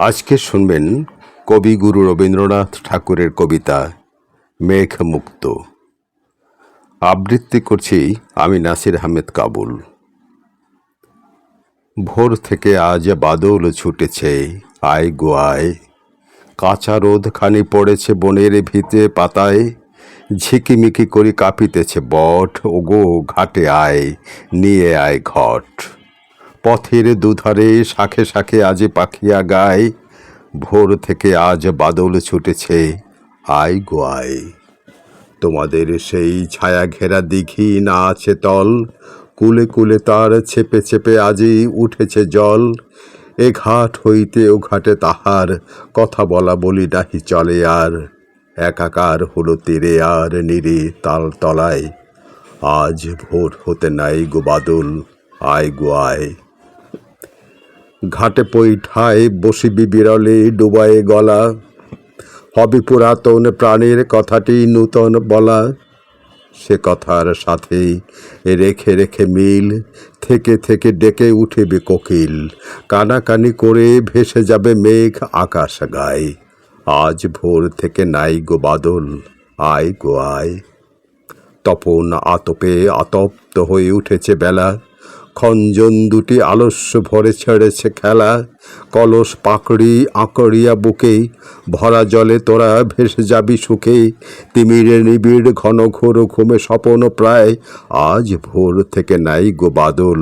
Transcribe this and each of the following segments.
আজকে শুনবেন কবিগুরু রবীন্দ্রনাথ ঠাকুরের কবিতা মেঘমুক্ত। আবৃত্তি করছি আমি নাসির আহমেদ কাবুল। ভোর থেকে আজ বাদল ছুটেছে, আয় গো আয়। কাঁচা রোদ খানি পড়েছে বনের ভিতে পাতায়, ঝিকিমিকি করি কাঁপিতেছে বট। ওগো ঘাটে আয়, নিয়ে আয় ঘট। পথের দুধারে শাখে শাখে আজ পাখিয়া গায়, ভোর থেকে আজ বাদল ছুটেছে, আয় গো আয়। তোমাদের সেই ছায়া ঘেরা দিঘি না আছে তল, কুলে কুলে তার ছেপে ছেপে আজি উঠেছে জল। এ ঘাট হইতে ও ঘাটে তাহার কথা বলা বলি নাহি চলে আর। একাকার হলো তীরে আর নিরে তাল তলায়, আজ ভোর হতে নাই গো বাদল, আয় গো আয়। ঘাটে পৈঠায় বসিবি বিরলে ডুবায়ে গলা, হবে পুরাতন প্রাণের কথাটি নূতন বলা। সে কথার সাথে রেখে রেখে মিল, থেকে থেকে ডেকে উঠিবে কোকিল। কানাকানি করে ভেসে যাবে মেঘ আকাশ গায়ে, আজ ভোর থেকে নাই গো বাদল, আয় গো আয়। তপন আতপে আতপ্ত হয়ে উঠেছে বেলা, খঞ্জন দুটি আলস্য ভরে ছেড়েছে খেলা। কলস পাকড়ি আঁকড়িয়া বুকে, ভরা জলে তোরা ভেসে যাবি সুখে। তিমিরে নিবিড় ঘন ঘোর ঘুমে স্বপন প্রায়, আজ ভোর থেকে নাই গো বাদল,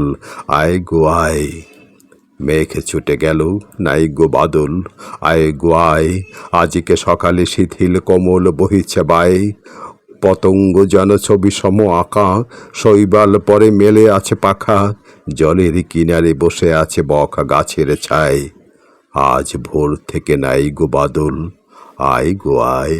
আয় গো আয়। মেঘ ছুটে গেল, নাই গো বাদল, আয় গো আয়। আজকে সকালে শিথিল কোমল বহিছে বায়, পতঙ্গ যেন ছবি সম আঁকা, শৈবাল পরে মেলে আছে পাখা। জলের কিনারে বসে আছে বক গাছের ছায়, আজ ভোর থেকে নাই গো বাদল, আয় গো আয়।